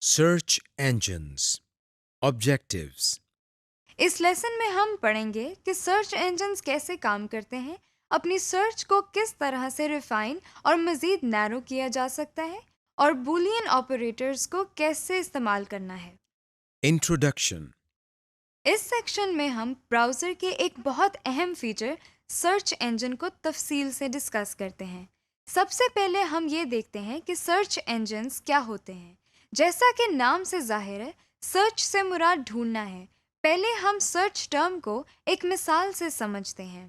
Search engines. Objectives. اس lesson میں ہم پڑھیں گے کہ سرچ انجنز کیسے کام کرتے ہیں، اپنی سرچ کو کس طرح سے ریفائن اور مزید نیرو کیا جا سکتا ہے، اور بولین آپریٹرز کو کیسے استعمال کرنا ہے۔ Introduction. اس سیکشن میں ہم براؤزر کے ایک بہت اہم فیچر سرچ انجن کو تفصیل سے ڈسکس کرتے ہیں۔ سب سے پہلے ہم یہ دیکھتے ہیں کہ سرچ انجنز کیا ہوتے ہیں۔ جیسا کہ نام سے ظاہر ہے، سرچ سے مراد ڈھونڈنا ہے۔ پہلے ہم سرچ ٹرم کو ایک مثال سے سمجھتے ہیں۔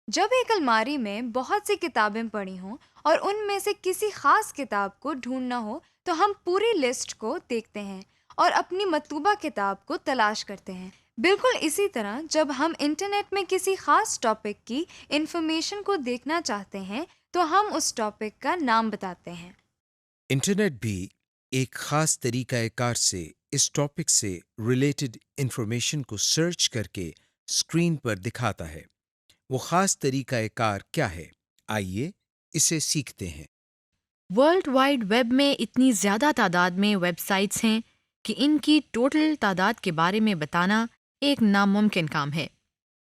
جب ایک الماری میں بہت سی کتابیں پڑی ہوں اور ان میں سے کسی خاص کتاب کو ڈھونڈنا ہو تو ہم پوری لسٹ کو دیکھتے ہیں اور اپنی مطلوبہ کتاب کو تلاش کرتے ہیں۔ بالکل اسی طرح جب ہم انٹرنیٹ میں کسی خاص ٹاپک کی انفارمیشن کو دیکھنا چاہتے ہیں تو ہم اس ٹاپک کا نام بتاتے ہیں۔ انٹرنیٹ بھی ایک خاص طریقہ کار سے اس ٹاپک سے ریلیٹڈ انفارمیشن کو سرچ کر کے اسکرین پر دکھاتا ہے۔ وہ خاص طریقہ کار کیا ہے؟ آئیے اسے سیکھتے ہیں۔ ورلڈ وائڈ ویب میں اتنی زیادہ تعداد میں ویب سائٹس ہیں کہ ان کی ٹوٹل تعداد کے بارے میں بتانا ایک ناممکن کام ہے۔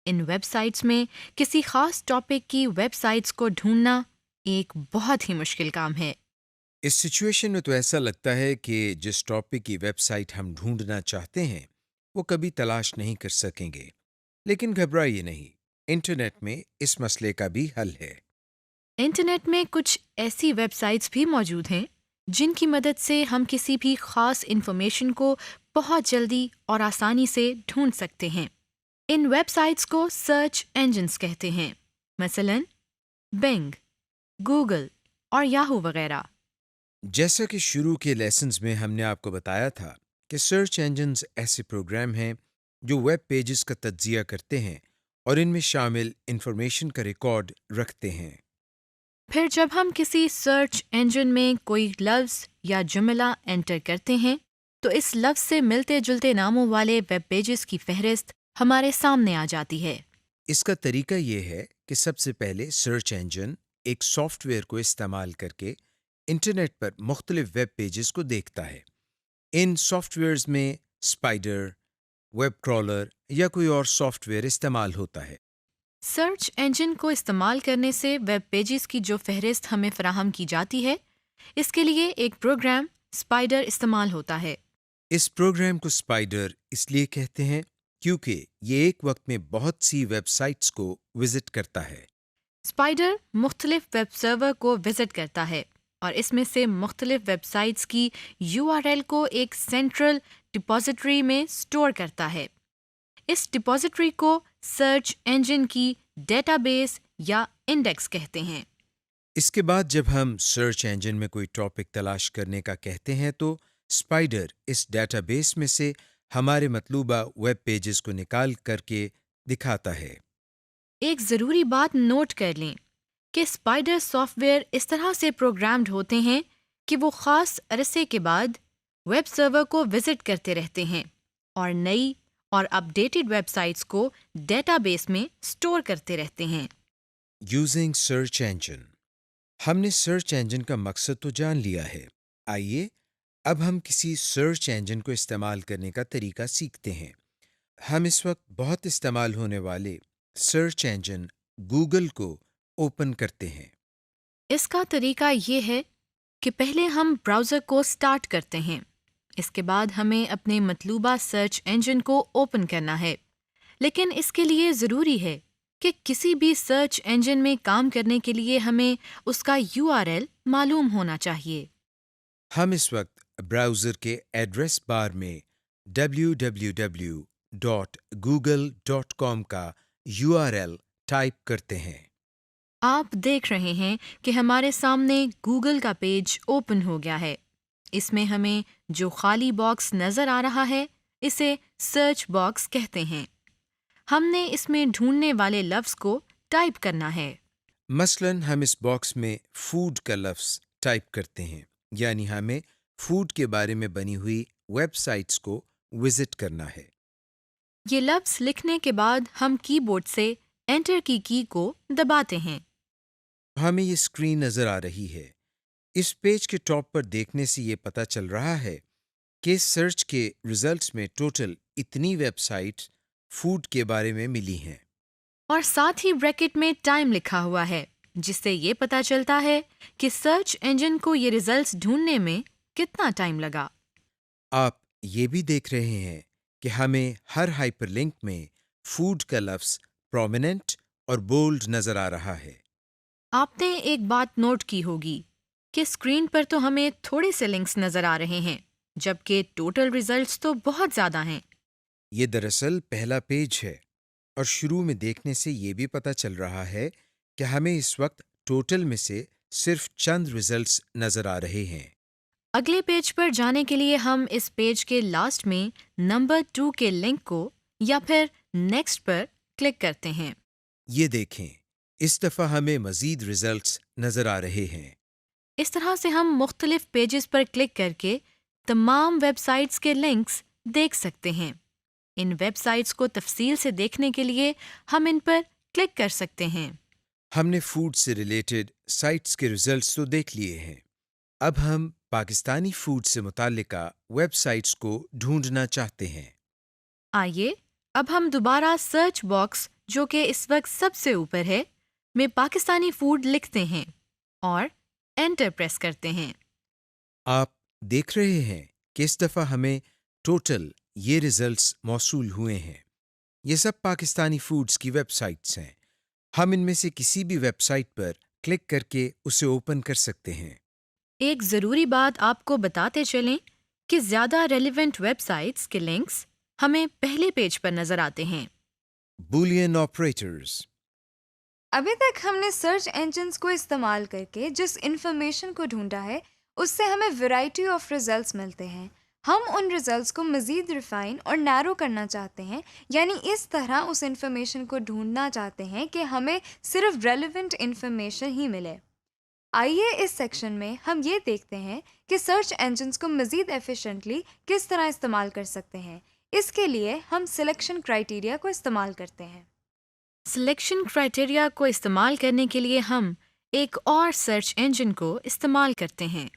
ان ویب سائٹس میں کسی خاص ٹاپک کی ویب سائٹس کو ڈھونڈنا ایک بہت ہی مشکل کام ہے۔ اس سچویشن میں تو ایسا لگتا ہے کہ جس ٹاپک کی ویب سائٹ ہم ڈھونڈنا چاہتے ہیں وہ کبھی تلاش نہیں کر سکیں گے، لیکن گھبرائیے نہیں، انٹرنیٹ میں اس مسئلے کا بھی حل ہے۔ انٹرنیٹ میں کچھ ایسی ویب سائٹس بھی موجود ہیں جن کی مدد سے ہم کسی بھی خاص انفارمیشن کو بہت جلدی اور آسانی سے ڈھونڈ سکتے ہیں۔ ان ویب سائٹس کو سرچ انجنز کہتے ہیں، مثلاً بنگ، گوگل اور یاہو وغیرہ۔ جیسا کہ شروع کے لیسنز میں ہم نے آپ کو بتایا تھا کہ سرچ انجنز ایسے پروگرام ہیں جو ویب پیجز کا تجزیہ کرتے ہیں اور ان میں شامل انفارمیشن کا ریکارڈ رکھتے ہیں۔ پھر جب ہم کسی سرچ انجن میں کوئی لفظ یا جملہ انٹر کرتے ہیں تو اس لفظ سے ملتے جلتے ناموں والے ویب پیجز کی فہرست ہمارے سامنے آ جاتی ہے۔ اس کا طریقہ یہ ہے کہ سب سے پہلے سرچ انجن ایک سافٹ ویئر کو استعمال کر کے انٹرنیٹ پر مختلف ویب پیجز کو دیکھتا ہے۔ ان سافٹ ویئرز میں اسپائڈر، ویب کرالر یا کوئی اور سافٹ ویئر استعمال ہوتا ہے۔ سرچ انجن کو استعمال کرنے سے ویب پیجز کی جو فہرست ہمیں فراہم کی جاتی ہے، اس کے لیے ایک پروگرام اسپائڈر استعمال ہوتا ہے۔ اس پروگرام کو اسپائڈر اس لیے کہتے ہیں کیونکہ یہ ایک وقت میں بہت سی ویب سائٹس کو وزٹ کرتا ہے۔ اسپائڈر مختلف ویب سرور کو وزٹ کرتا ہے اور اس میں سے مختلف ویب سائٹس کی URL کو ایک سینٹرل ڈپازیٹری میں اسٹور کرتا ہے۔ اس ڈپازیٹری کو سرچ انجن کی ڈیٹا بیس یا انڈیکس کہتے ہیں۔ اس کے بعد جب ہم سرچ انجن میں کوئی ٹاپک تلاش کرنے کا کہتے ہیں تو اسپائڈر اس ڈیٹا بیس میں سے ہمارے مطلوبہ ویب پیجز کو نکال کر کے دکھاتا ہے۔ ایک ضروری بات نوٹ کر لیں کہ اسپائڈر سافٹ ویئر اس طرح سے پروگرامڈ ہوتے ہیں کہ وہ خاص عرصے کے بعد ویب سرور کو وزٹ کرتے رہتے ہیں اور نئی اور اپ ڈیٹڈ ویب سائٹس کو ڈیٹا بیس میں اسٹور کرتے رہتے ہیں۔ یوزنگ سرچ انجن، ہم نے سرچ انجن کا مقصد تو جان لیا ہے۔ آئیے اب ہم کسی سرچ انجن کو استعمال کرنے کا طریقہ سیکھتے ہیں۔ ہم اس وقت بہت استعمال ہونے والے سرچ انجن گوگل کو اوپن کرتے ہیں۔ اس کا طریقہ یہ ہے کہ پہلے ہم براؤزر کو سٹارٹ کرتے ہیں، اس کے بعد ہمیں اپنے مطلوبہ سرچ انجن کو اوپن کرنا ہے، لیکن اس کے لیے ضروری ہے کہ کسی بھی سرچ انجن میں کام کرنے کے لیے ہمیں اس کا URL معلوم ہونا چاہیے۔ ہم اس وقت براؤزر کے ایڈریس بار میں www.google.com کا URL ٹائپ کرتے ہیں۔ آپ دیکھ رہے ہیں کہ ہمارے سامنے گوگل کا پیج اوپن ہو گیا ہے۔ اس میں ہمیں جو خالی باکس نظر آ رہا ہے اسے سرچ باکس کہتے ہیں۔ ہم نے اس میں ڈھونڈنے والے لفظ کو ٹائپ کرنا ہے۔ مثلاً ہم اس باکس میں فوڈ کا لفظ ٹائپ کرتے ہیں، یعنی ہمیں فوڈ کے بارے میں بنی ہوئی ویب سائٹس کو وزٹ کرنا ہے۔ یہ لفظ لکھنے کے بعد ہم کی بورڈ سے انٹر کی کو دباتے ہیں۔ ہمیں یہ اسکرین نظر آ رہی ہے۔ اس پیج کے ٹاپ پر دیکھنے سے یہ پتہ چل رہا ہے کہ سرچ کے ریزلٹس میں ٹوٹل اتنی ویب سائٹ فوڈ کے بارے میں ملی ہیں۔ اور ساتھ ہی بریکٹ میں ٹائم لکھا ہوا ہے، جس سے یہ پتہ چلتا ہے کہ سرچ انجن کو یہ ریزلٹس ڈھونڈنے میں کتنا ٹائم لگا۔ آپ یہ بھی دیکھ رہے ہیں کہ ہمیں ہر ہائپر لنک میں فوڈ کا لفظ پرومیننٹ اور بولڈ نظر آ رہا ہے۔ آپ نے ایک بات نوٹ کی ہوگی کہ اسکرین پر تو ہمیں تھوڑے سے لنکس نظر آ رہے ہیں، جبکہ ٹوٹل ریزلٹس تو بہت زیادہ ہیں۔ یہ دراصل پہلا پیج ہے، اور شروع میں دیکھنے سے یہ بھی پتہ چل رہا ہے کہ ہمیں اس وقت ٹوٹل میں سے صرف چند ریزلٹس نظر آ رہے ہیں۔ اگلے پیج پر جانے کے لیے ہم اس پیج کے لاسٹ میں نمبر 2 کے لنک کو یا پھر نیکسٹ پر کلک کرتے ہیں۔ یہ دیکھیں، اس دفعہ ہمیں مزید ریزلٹس نظر آ رہے ہیں۔ اس طرح سے ہم مختلف پیجز پر کلک کر کے تمام ویب سائٹس کے لنکس دیکھ سکتے ہیں۔ ان ویب سائٹس کو تفصیل سے دیکھنے کے لیے ہم ان پر کلک کر سکتے ہیں۔ ہم نے فوڈ سے ریلیٹڈ سائٹس کے ریزلٹس تو دیکھ لیے ہیں۔ اب ہم پاکستانی فوڈ سے متعلقہ ویب سائٹس کو ڈھونڈنا چاہتے ہیں۔ آئیے اب ہم دوبارہ سرچ باکس، جو کہ اس وقت سب سے اوپر ہے، میں پاکستانی فوڈ لکھتے ہیں اور انٹر پریس کرتے ہیں۔ آپ دیکھ رہے ہیں کہ اس دفعہ ہمیں ٹوٹل یہ ریزلٹس موصول ہوئے ہیں۔ یہ سب پاکستانی فوڈز کی ویب سائٹس ہیں۔ ہم ان میں سے کسی بھی ویب سائٹ پر کلک کر کے اسے اوپن کر سکتے ہیں۔ ایک ضروری بات آپ کو بتاتے چلیں کہ زیادہ ریلیونٹ ویب سائٹس کے لنکس ہمیں پہلے پیج پر نظر آتے ہیں۔ Boolean operators. ابھی تک ہم نے سرچ انجنز کو استعمال کر کے جس انفارمیشن کو ڈھونڈا ہے اس سے ہمیں ویرائٹی آف ریزلٹس ملتے ہیں۔ ہم ان ریزلٹس کو مزید ریفائن اور نیرو کرنا چاہتے ہیں، یعنی اس طرح اس انفارمیشن کو ڈھونڈنا چاہتے ہیں کہ ہمیں صرف ریلیونٹ انفارمیشن ہی ملے۔ آئیے اس سیکشن میں ہم یہ دیکھتے ہیں کہ سرچ انجنز کو مزید ایفیشینٹلی کس طرح استعمال کر سکتے ہیں۔ اس کے لیے ہم سلیکشن کرائیٹیریا کو استعمال کرتے ہیں۔ سلیکشن کرائیٹیریا کو استعمال کرنے کے لیے ہم ایک اور سرچ انجن کو استعمال کرتے ہیں۔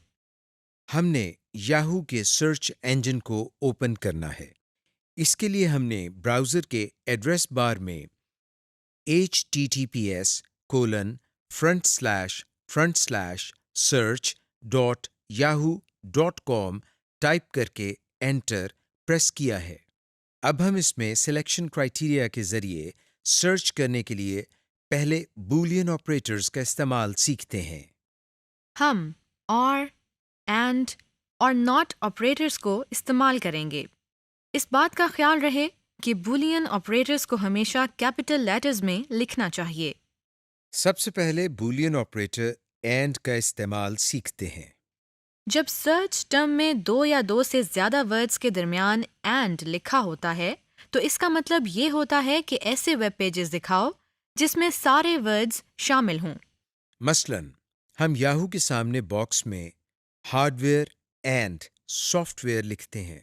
ہم نے یاہو کے سرچ انجن کو اوپن کرنا ہے۔ اس کے لیے ہم نے براؤزر کے ایڈریس بار میں https://search.yahoo.com ٹائپ کر کے انٹر پریس کیا ہے۔ اب ہم اس میں سلیکشن کرائیٹیریا کے ذریعے سرچ کرنے کے لیے پہلے بولین آپریٹرز کا استعمال سیکھتے ہیں۔ ہم اور اینڈ اور ناٹ آپریٹرز کو استعمال کریں گے۔ اس بات کا خیال رہے کہ بولین آپریٹرز کو ہمیشہ کیپٹل لیٹرز میں لکھنا چاہیے۔ سب سے پہلے بولین آپریٹر اینڈ کا استعمال سیکھتے ہیں۔ جب سرچ ٹرم میں 2 یا 2 سے زیادہ ورڈز کے درمیان اینڈ لکھا ہوتا ہے تو اس کا مطلب یہ ہوتا ہے کہ ایسے ویب پیجز دکھاؤ جس میں سارے ورڈز شامل ہوں۔ مثلاً ہم یاہو کے سامنے باکس میں hard where and soft where لکھتے ہیں،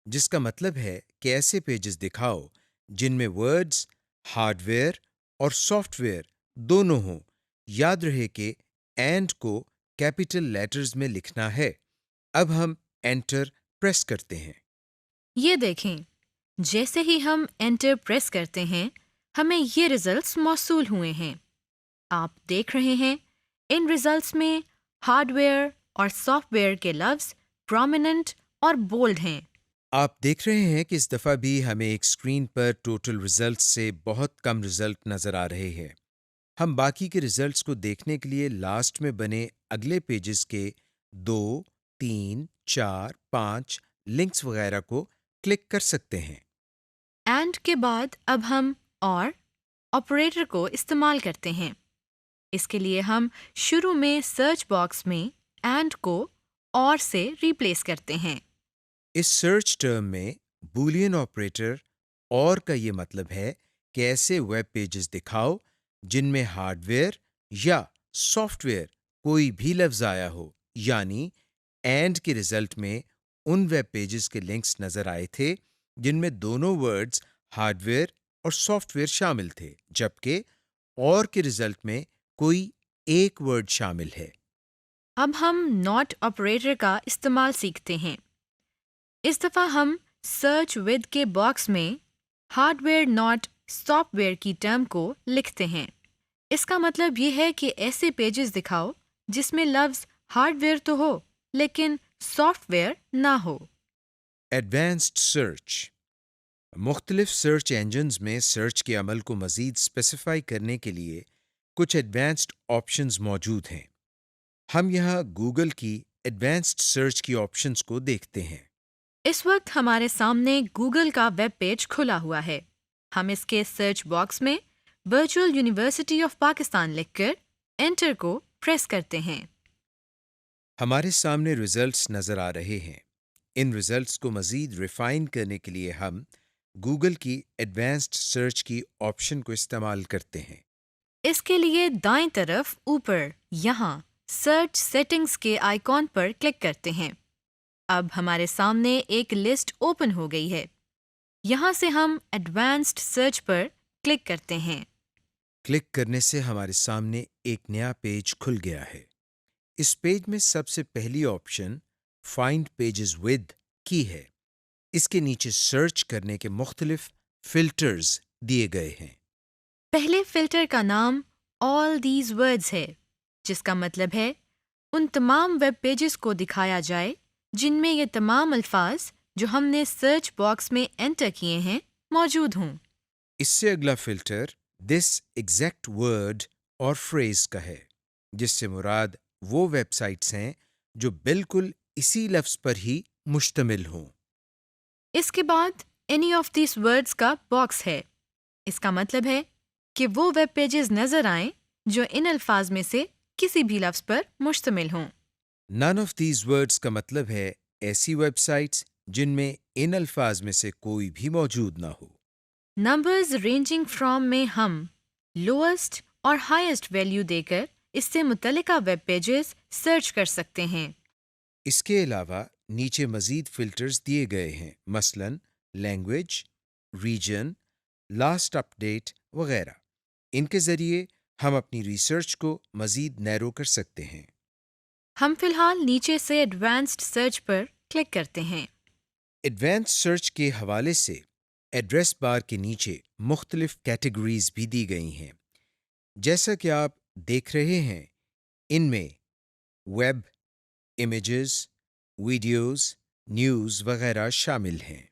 جس کا مطلب ہے کہ ایسے پیجز دکھاؤ جن میں ورڈز ہارڈ ویئر اور سافٹ ویئر دونوں ہوں۔ یاد رہے کہ اینڈ کو کیپٹل لیٹرز میں لکھنا ہے۔ اب ہم انٹر پریس کرتے ہیں۔ یہ دیکھیں، جیسے ہی ہم انٹر پریس کرتے ہیں ہمیں یہ ریزلٹس موصول ہوئے ہیں۔ آپ دیکھ رہے ہیں ان ریزلٹس میں ہارڈ ویئر اور سافٹ ویئر کے لفظ پرومیننٹ اور بولڈ ہیں۔ آپ دیکھ رہے ہیں کہ اس دفعہ بھی ہمیں ایک اسکرین پر ٹوٹل ریزلٹ سے بہت کم ریزلٹ نظر آ رہے ہیں۔ ہم باقی کے ریزلٹس کو دیکھنے کے لیے لاسٹ میں بنے اگلے پیجز کے 2، 3، 4، 5 لنکس وغیرہ کو کلک کر سکتے ہیں۔ اینڈ کے بعد اب ہم اور آپریٹر کو استعمال کرتے ہیں۔ اس کے لیے ہم شروع میں سرچ باکس میں اینڈ کو اور سے ریپلیس کرتے ہیں۔ اس سرچ ٹرم میں بولین آپریٹر اور کا یہ مطلب ہے کہ ایسے ویب پیجز دکھاؤ جن میں ہارڈ ویئر یا سافٹ ویئر کوئی بھی لفظ آیا ہو، یعنی اینڈ کے رزلٹ میں ان ویب پیجز کے لنکس نظر آئے تھے جن میں دونوں ورڈز ہارڈ ویئر اور سافٹ ویئر شامل تھے، جبکہ اور کے رزلٹ میں کوئی ایک ورڈ شامل ہے۔ اب ہم ناٹ آپریٹر کا استعمال سیکھتے ہیں۔ اس دفعہ ہم سرچ ود کے باکس میں hard where not soft where کی ٹرم کو لکھتے ہیں۔ اس کا مطلب یہ ہے کہ ایسے پیجز دکھاؤ جس میں لفظ ہارڈ ویئر تو ہو لیکن سافٹ ویئر نہ ہو۔ Advanced search. مختلف سرچ انجنز میں سرچ کے عمل کو مزید اسپیسیفائی کرنے کے لیے کچھ ایڈوانسڈ آپشنز موجود ہیں۔ ہم یہاں گوگل کی ایڈوانسڈ سرچ کی آپشنز کو دیکھتے ہیں۔ اس وقت ہمارے سامنے گوگل کا ویب پیج کھلا ہوا ہے۔ ہم اس کے سرچ باکس میں ورچوئل یونیورسٹی آف پاکستان لکھ کر انٹر کو پریس کرتے ہیں۔ ہمارے سامنے ریزلٹس نظر آ رہے ہیں۔ ان ریزلٹس کو مزید ریفائن کرنے کے لیے ہم گوگل کی ایڈوانسڈ سرچ کی آپشن کو استعمال کرتے ہیں۔ اس کے لیے دائیں طرف اوپر یہاں سرچ سیٹنگز کے آئیکن پر کلک کرتے ہیں۔ اب ہمارے سامنے ایک لسٹ اوپن ہو گئی ہے۔ یہاں سے ہم ایڈوانسڈ سرچ پر کلک کرتے ہیں۔ کلک کرنے سے ہمارے سامنے ایک نیا پیج کھل گیا ہے۔ اس پیج میں سب سے پہلی آپشن فائنڈ پیجز ود کی ہے۔ اس کے نیچے سرچ کرنے کے مختلف فلٹرز دیے گئے ہیں۔ پہلے فلٹر کا نام آل دیز ورڈز ہے، جس کا مطلب ہے ان تمام ویب پیجز کو دکھایا جائے جن میں یہ تمام الفاظ جو ہم نے سرچ باکس میں انٹر کیے ہیں موجود ہوں۔ اس سے اگلا فلٹر دس ایگزیکٹ ورڈ اور فریز کا ہے، جس سے مراد وہ ویب سائٹس ہیں جو بالکل اسی لفظ پر ہی مشتمل ہوں۔ اس کے بعد اینی آف دیز ورڈز کا باکس ہے۔ اس کا مطلب ہے کہ وہ ویب پیجز نظر آئیں جو ان الفاظ میں سے کسی بھی لفظ پر مشتمل ہوں۔ نن آف دیز ورڈز کا مطلب ہے ایسی ویب سائٹس جن میں ان الفاظ میں سے کوئی بھی موجود نہ ہو۔ نمبرز رینجنگ فرام میں ہم لوئسٹ اور ہائیسٹ ویلیو دے کر اس سے متعلقہ ویب پیجز سرچ کر سکتے ہیں۔ اس کے علاوہ نیچے مزید فلٹرز دیے گئے ہیں، مثلا لینگویج، ریجن، لاسٹ اپ ڈیٹ وغیرہ۔ ان کے ذریعے ہم اپنی ریسرچ کو مزید نیرو کر سکتے ہیں۔ ہم فی الحال نیچے سے ایڈوانسڈ سرچ پر کلک کرتے ہیں۔ ایڈوانس سرچ کے حوالے سے ایڈریس بار کے نیچے مختلف کیٹیگریز بھی دی گئی ہیں۔ جیسا کہ آپ دیکھ رہے ہیں، ان میں ویب، امیجز، ویڈیوز، نیوز وغیرہ شامل ہیں۔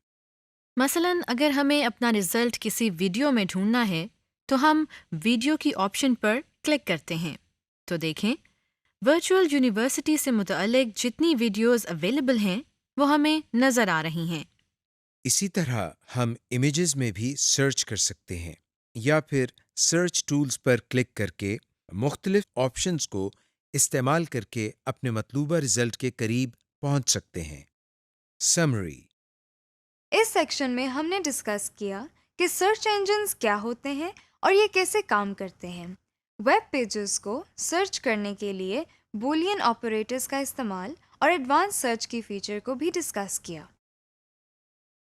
مثلاً اگر ہمیں اپنا رزلٹ کسی ویڈیو میں ڈھونڈنا ہے تو ہم ویڈیو کی آپشن پر کلک کرتے ہیں تو دیکھیں ورچوئل یونیورسٹی سے متعلق جتنی ویڈیوز اویلیبل ہیں وہ ہمیں نظر آ رہی ہیں۔ اسی طرح ہم امیجز میں بھی سرچ کر سکتے ہیں یا پھر سرچ ٹولز پر کلک کر کے مختلف آپشنز کو استعمال کر کے اپنے مطلوبہ رزلٹ کے قریب پہنچ سکتے ہیں۔ سمری۔ اس سیکشن میں ہم نے ڈسکس کیا کہ سرچ انجنز کیا ہوتے ہیں اور یہ کیسے کام کرتے ہیں۔ ویب پیجز کو سرچ کرنے کے لیے بولین آپریٹرز کا استعمال اور ایڈوانس سرچ کی فیچر کو بھی ڈسکس کیا۔